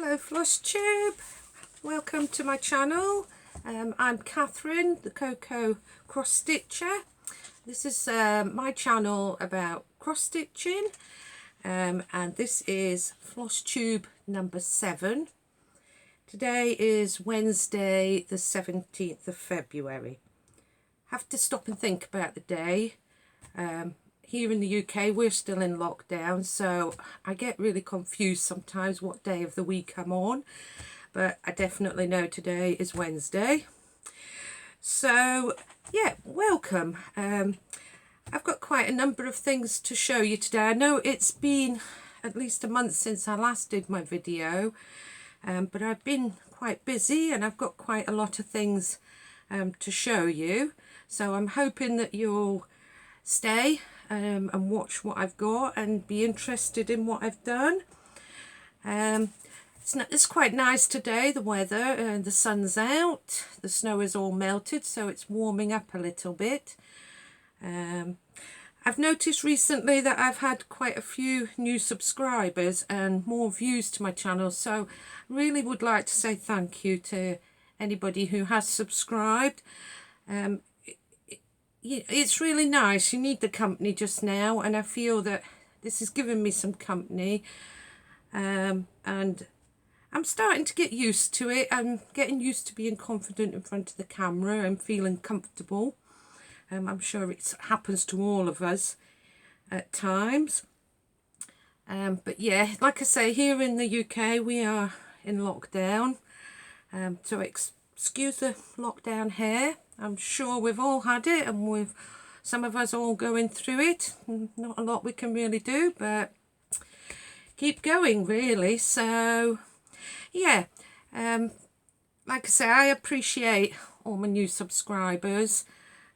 Hello FLOSSTUBE, welcome to my channel. I'm Catherine, the Cocoa cross stitcher. This is my channel about cross stitching, and this is FLOSSTUBE number 7. Today is Wednesday the 17th of February. Have to stop and think about the day. Here in the UK we're still in lockdown, so I get really confused sometimes what day of the week I'm on, but I definitely know today is Wednesday. So yeah, welcome. I've got quite a number of things to show you today. I know it's been at least a month since I last did my video, but I've been quite busy and I've got quite a lot of things to show you, so I'm hoping that you'll stay and watch what I've got and be interested in what I've done. It's quite nice today, the weather, the sun's out, the snow is all melted, so it's warming up a little bit. I've noticed recently that I've had quite a few new subscribers and more views to my channel, so I really would like to say thank you to anybody who has subscribed. It's really nice. You need the company just now, and I feel that this has given me some company, and I'm starting to get used to it. I'm getting used to being confident in front of the camera and feeling comfortable. I'm sure it happens to all of us at times, but yeah, like I say, here in the UK we are in lockdown, so excuse the lockdown hair. I'm sure we've all had it, and some of us all going through it. Not a lot we can really do, but keep going really. So yeah, like I say, I appreciate all my new subscribers,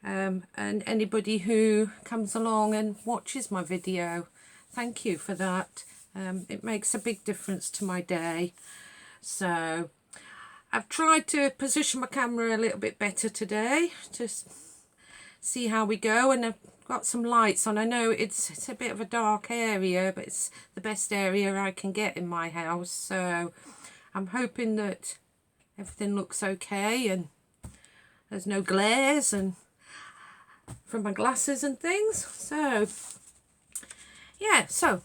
and anybody who comes along and watches my video. Thank you for that. It makes a big difference to my day. So I've tried to position my camera a little bit better today, just see how we go, and I've got some lights on. I know it's a bit of a dark area, but it's the best area I can get in my house, so I'm hoping that everything looks okay and there's no glares and from my glasses and things. So yeah, so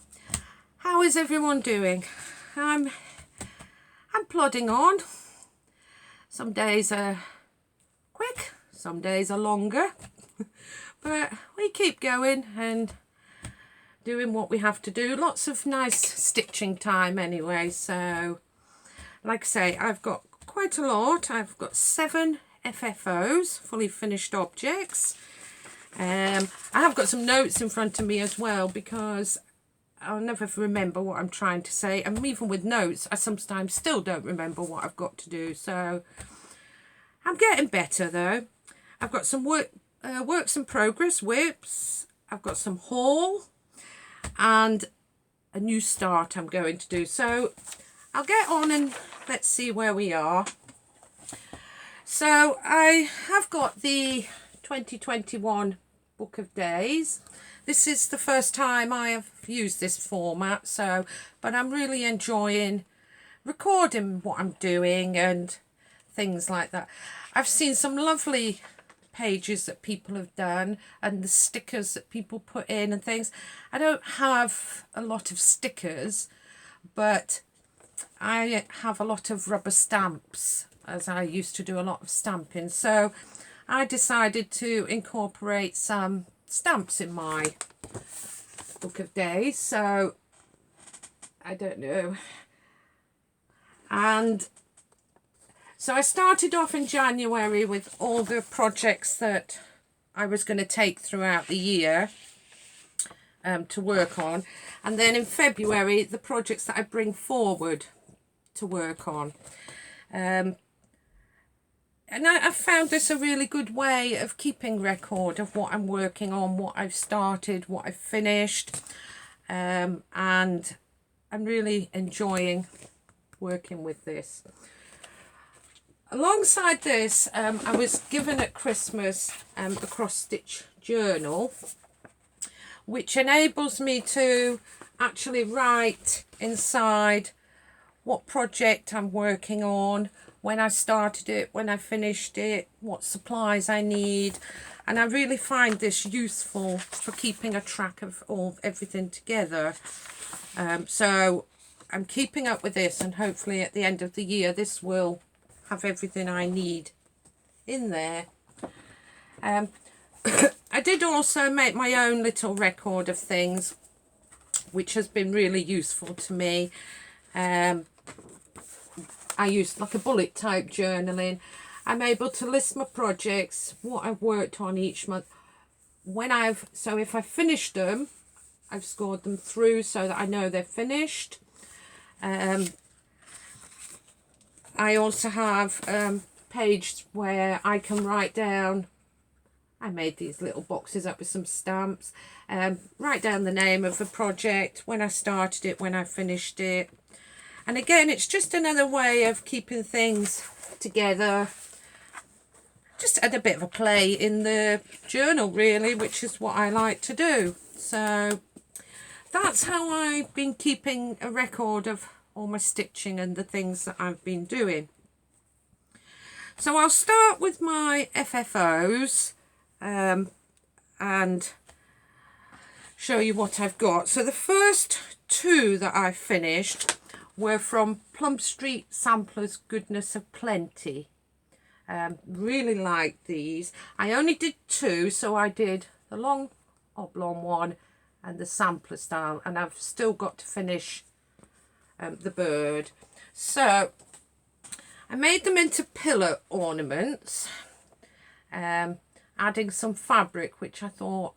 how is everyone doing? I'm plodding on. Some days are quick, some days are longer, but we keep going and doing what we have to do. Lots of nice stitching time anyway. So like I say, I've got quite a lot. I've got 7 FFOs, fully finished objects. I have got some notes in front of me as well, because I'll never remember what I'm trying to say, and even with notes I sometimes still don't remember what I've got to do, so I'm getting better though. I've got some works in progress, WIPs, I've got some haul and a new start I'm going to do, so I'll get on and let's see where we are. So I have got the 2021 book of days. This is the first time I have used this format, but I'm really enjoying recording what I'm doing and things like that. I've seen some lovely pages that people have done and the stickers that people put in and things. I don't have a lot of stickers, but I have a lot of rubber stamps, as I used to do a lot of stamping, so I decided to incorporate some stamps in my book of days. So I don't know, and so I started off in January with all the projects that I was going to take throughout the year to work on, and then in February the projects that I bring forward to work on. And I found this a really good way of keeping record of what I'm working on, what I've started, what I've finished, and I'm really enjoying working with this. Alongside this, I was given at Christmas a cross-stitch journal, which enables me to actually write inside what project I'm working on, when I started it, when I finished it, what supplies I need. And I really find this useful for keeping a track of everything together. So I'm keeping up with this, and hopefully at the end of the year this will have everything I need in there. I did also make my own little record of things, which has been really useful to me. I used like a bullet type journaling. I'm able to list my projects, what I've worked on each month. So if I finished them, I've scored them through so that I know they're finished. I also have page where I can write down, I made these little boxes up with some stamps, write down the name of the project, when I started it, when I finished it. And again, it's just another way of keeping things together. Just add a bit of a play in the journal, really, which is what I like to do. So that's how I've been keeping a record of all my stitching and the things that I've been doing. So I'll start with my FFOs and show you what I've got. So the first two that I finished were from Plum Street Samplers Goodness of Plenty. Really like these. I only did two, so I did the long oblong one and the sampler style, and I've still got to finish the bird. So I made them into pillar ornaments, adding some fabric, which I thought,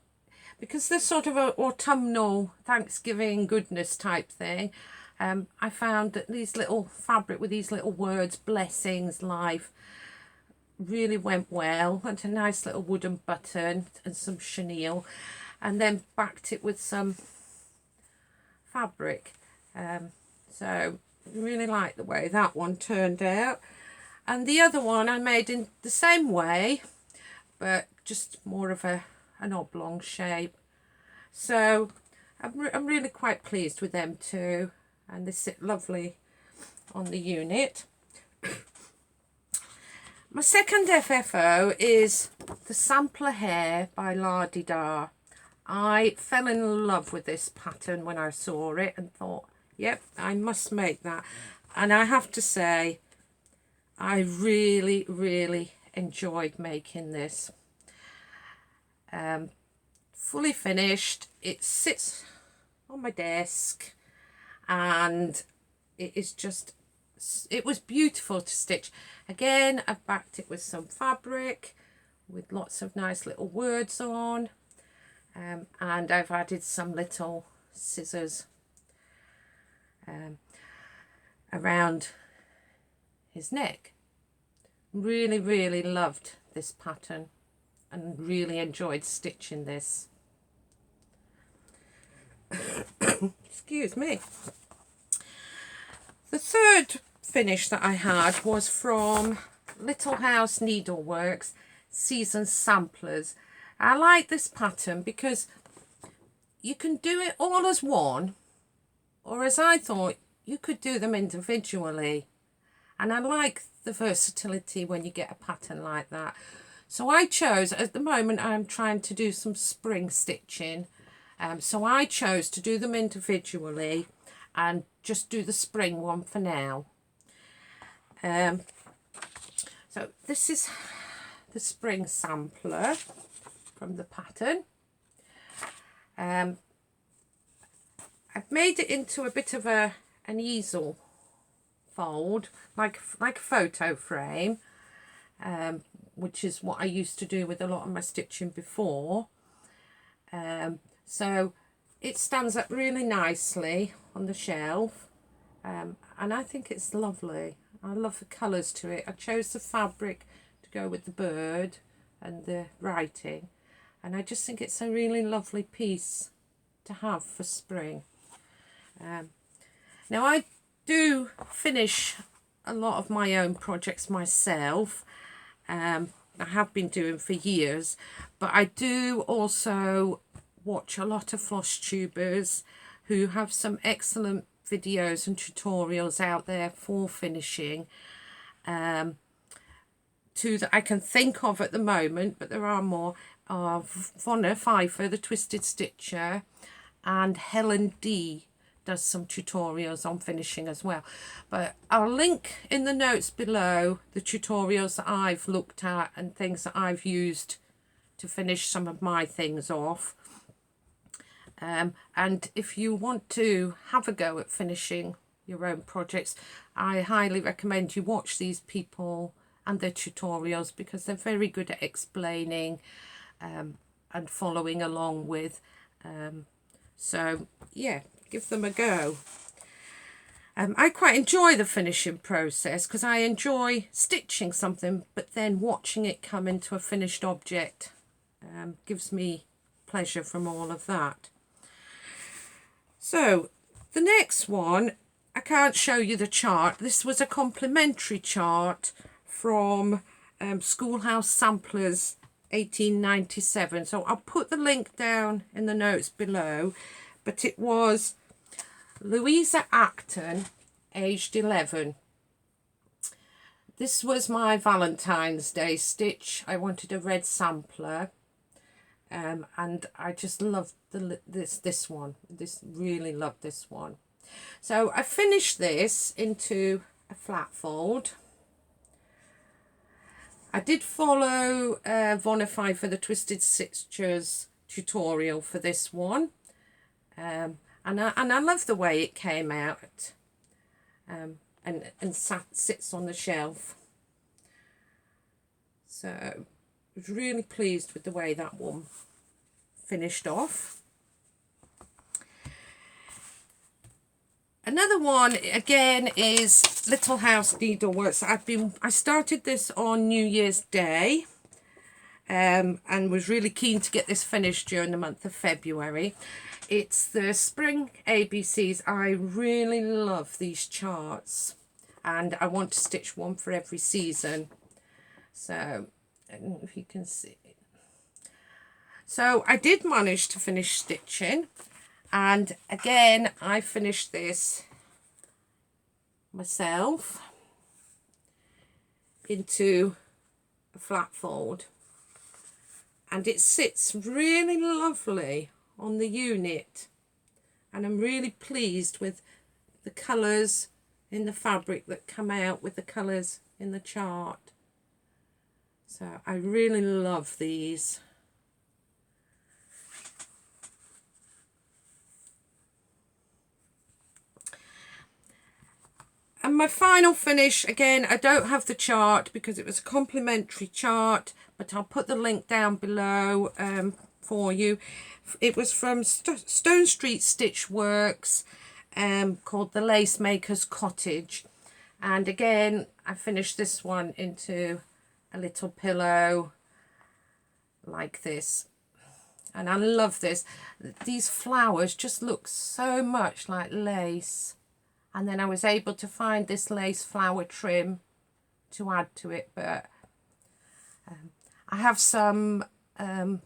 because they're sort of an autumnal Thanksgiving goodness type thing, I found that these little fabric with these little words, blessings, life, really went well. And a nice little wooden button and some chenille, and then backed it with some fabric. So really like the way that one turned out. And the other one I made in the same way, but just more of an oblong shape. So I'm really quite pleased with them too, and they sit lovely on the unit. My second FFO is the Sampler Hair by La Di Da. I fell in love with this pattern when I saw it and thought, yep, I must make that. And I have to say, I really, really enjoyed making this. Fully finished. It sits on my desk, and it is just, it was beautiful to stitch. Again, I've backed it with some fabric with lots of nice little words on, and I've added some little scissors around his neck. Really, really loved this pattern and really enjoyed stitching this. Excuse me. The third finish that I had was from Little House Needleworks Season Samplers. I like this pattern because you can do it all as one, or as I thought, you could do them individually. And I like the versatility when you get a pattern like that. So I chose, at the moment I'm trying to do some spring stitching, so I chose to do them individually and just do the spring one for now. So this is the spring sampler from the pattern. I've made it into a bit of an easel fold, like a photo frame, which is what I used to do with a lot of my stitching before. So it stands up really nicely on the shelf, and I think it's lovely. I love the colours to it. I chose the fabric to go with the bird and the writing, and I just think it's a really lovely piece to have for spring. Now I do finish a lot of my own projects myself. I have been doing for years, but I do also watch a lot of floss tubers who have some excellent videos and tutorials out there for finishing. Two that I can think of at the moment, but there are more, are Vonna Pfeiffer, the Twisted Stitcher, and Helen D does some tutorials on finishing as well. But I'll link in the notes below the tutorials that I've looked at and things that I've used to finish some of my things off. And if you want to have a go at finishing your own projects, I highly recommend you watch these people and their tutorials, because they're very good at explaining and following along with. So yeah, give them a go. I quite enjoy the finishing process because I enjoy stitching something, but then watching it come into a finished object gives me pleasure from all of that. So the next one, I can't show you the chart. This was a complimentary chart from Schoolhouse Samplers 1897. So I'll put the link down in the notes below. But it was Louisa Acton, aged 11. This was my Valentine's Day stitch. I wanted a red sampler. And I just loved this one. Really loved this one. So I finished this into a flat fold. I did follow Vonna Pfeiffer, the Twisted Stitchers tutorial for this one. And I love the way it came out. And sits on the shelf. So I was really pleased with the way that one finished off. Another one again is Little House Needleworks. I started this on New Year's Day, and was really keen to get this finished during the month of February. It's the Spring ABCs. I really love these charts, and I want to stitch one for every season. So I don't know if you can see. So I did manage to finish stitching. And again, I finished this myself into a flat fold. And it sits really lovely on the unit. And I'm really pleased with the colours in the fabric that come out with the colours in the chart. So I really love these. And my final finish, again, I don't have the chart because it was a complimentary chart, but I'll put the link down below for you. It was from Stone Street Stitch Works, called the Lace Maker's Cottage. And again, I finished this one into a little pillow like this. And I love this. These flowers just look so much like lace. And then I was able to find this lace flower trim to add to it. But I have some,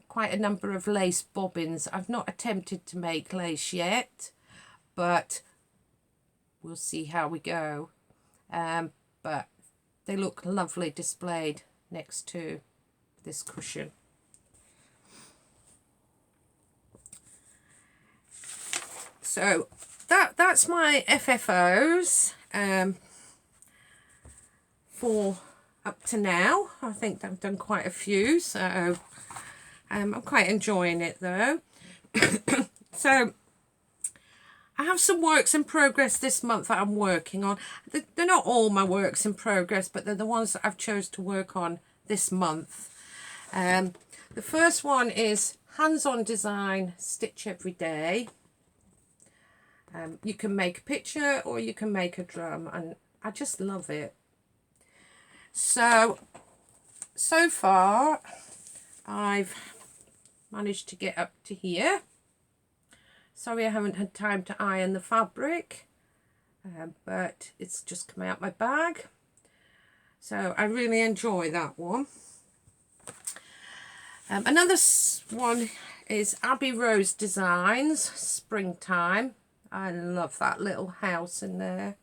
quite a number of lace bobbins. I've not attempted to make lace yet, but we'll see how we go. But they look lovely displayed next to this cushion. So that's my FFOs for up to now. I think I've done quite a few, so I'm quite enjoying it though. So I have some works in progress this month that I'm working on. They're not all my works in progress, but they're the ones that I've chose to work on this month. The first one is Hands-on Design, Stitch Every Day. You can make a picture or you can make a drum, and I just love it. So far I've managed to get up to here. Sorry I haven't had time to iron the fabric, but it's just come out my bag. So I really enjoy that one. Another one is Abby Rose Designs, Springtime. I love that little house in there.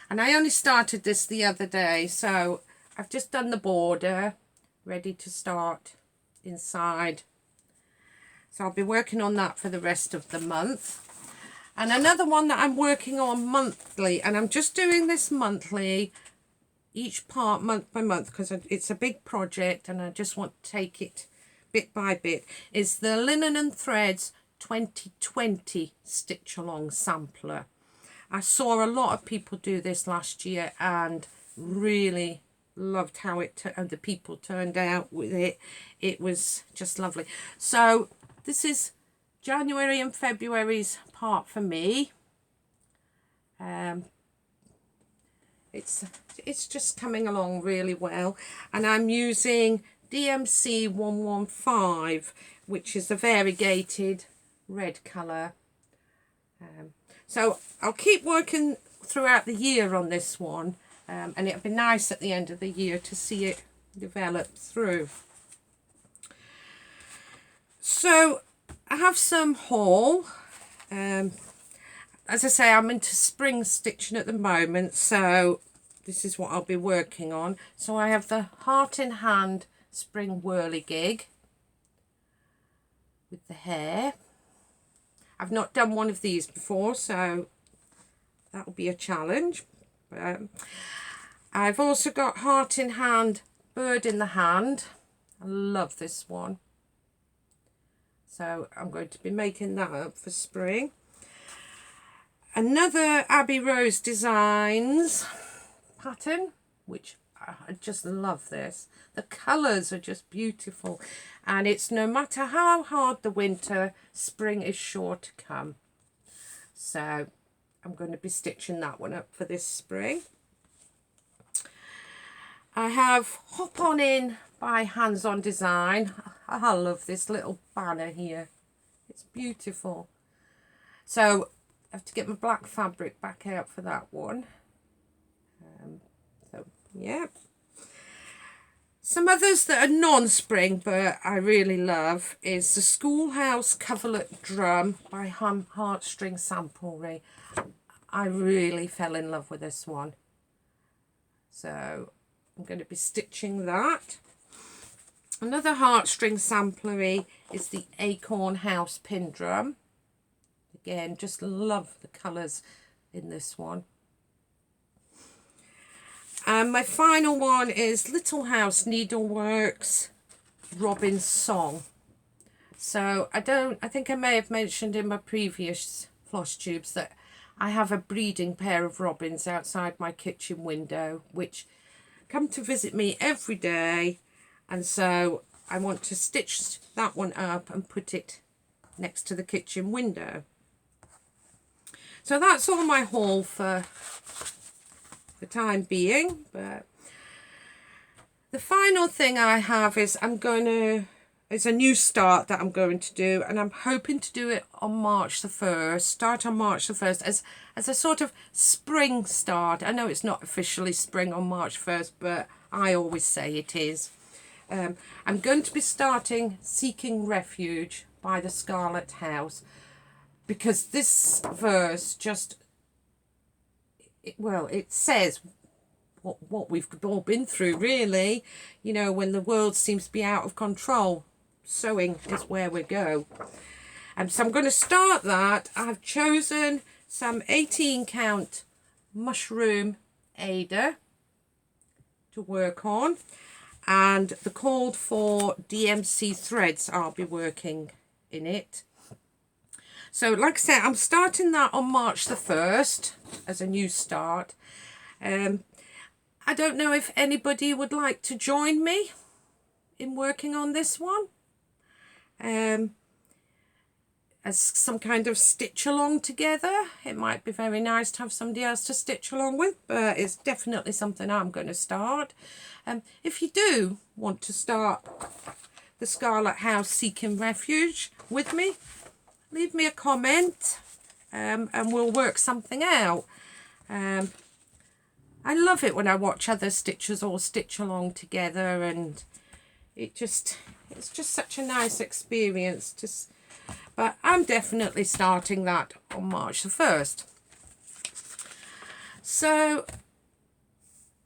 And I only started this the other day, so I've just done the border, ready to start inside. So I'll be working on that for the rest of the month. And another one that I'm working on monthly, and I'm just doing this monthly, each part month by month, because it's a big project and I just want to take it bit by bit, is the Linen and Threads 2020 Stitch Along Sampler. I saw a lot of people do this last year and really loved how the people turned out with it. It was just lovely. So this is January and February's part for me. It's just coming along really well, and I'm using DMC 115, which is a variegated red colour. So I'll keep working throughout the year on this one, and it'll be nice at the end of the year to see it develop through. So I have some haul. As I say, I'm into spring stitching at the moment, so this is what I'll be working on. So I have the Heart in Hand Spring Whirligig with the hair. I've not done one of these before, so that will be a challenge. I've also got Heart in Hand Bird in the Hand. I love this one. So I'm going to be making that up for spring. Another Abbey Rose Designs pattern, which I just love this. The colours are just beautiful, and it's no matter how hard the winter, spring is sure to come. So I'm going to be stitching that one up for this spring. I have Hop On In by Hands On Design. I love this little banner here. It's beautiful. So I have to get my black fabric back out for that one. So yeah. Some others that are non-spring but I really love is the Schoolhouse Coverlet Drum by Heartstring Samplery. I really fell in love with this one. So I'm going to be stitching that. Another Heartstring Samplery is the Acorn House Pin Drum. Again, just love the colours in this one. And my final one is Little House Needleworks Robin's Song. So I think I may have mentioned in my previous floss tubes that I have a breeding pair of robins outside my kitchen window, which come to visit me every day. And so I want to stitch that one up and put it next to the kitchen window. So that's all my haul for the time being. But the final thing I have is it's a new start that I'm going to do, and I'm hoping to do it on March the 1st, start on March the 1st as a sort of spring start. I know it's not officially spring on March 1st, but I always say it is. I'm going to be starting Seeking Refuge by the Scarlet House, because this verse just, it says what we've all been through, really. You know, when the world seems to be out of control, sewing is where we go. So I'm going to start that. I've chosen some 18 count mushroom Ada to work on, and the called for DMC threads I'll be working in it. So like I said, I'm starting that on March the 1st as a new start. I don't know if anybody would like to join me in working on this one. As some kind of stitch along together. It might be very nice to have somebody else to stitch along with, but it's definitely something I'm going to start. If you do want to start the Scarlet House Seeking Refuge with me, leave me a comment, and we'll work something out. I love it when I watch other stitchers all stitch along together, and it's just such a nice experience but I'm definitely starting that on March the 1st. So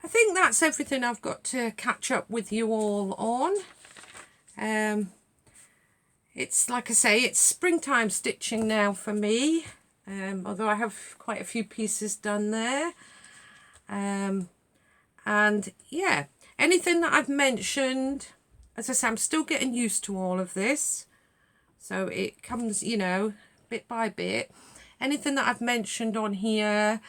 I think that's everything I've got to catch up with you all on. It's like I say, it's springtime stitching now for me, although I have quite a few pieces done there. And yeah, anything that I've mentioned, as I say, I'm still getting used to all of this, so it comes, you know, bit by bit. Anything that I've mentioned on here,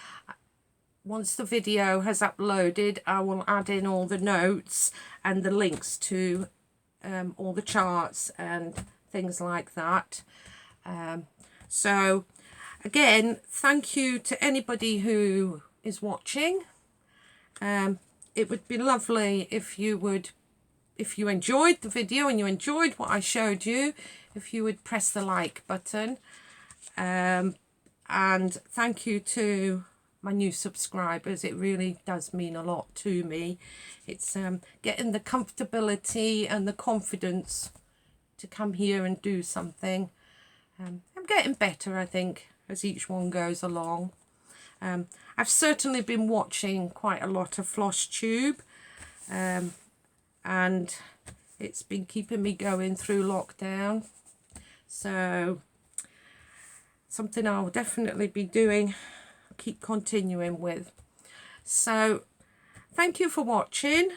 once the video has uploaded, I will add in all the notes and the links to all the charts and things like that. So again, thank you to anybody who is watching. It would be lovely if you enjoyed the video and you enjoyed what I showed you, if you would press the like button. And thank you to my new subscribers. It really does mean a lot to me. It's getting the comfortability and the confidence to come here and do something. I'm getting better, I think, as each one goes along. I've certainly been watching quite a lot of FLOSSTUBE, and it's been keeping me going through lockdown. So something I'll definitely be doing, keep continuing with. So thank you for watching.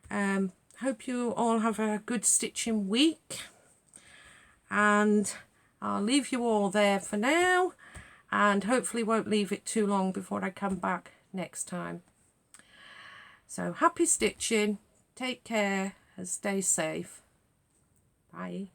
Hope you all have a good stitching week, and I'll leave you all there for now, and hopefully won't leave it too long before I come back next time. So happy stitching, take care and stay safe. Bye.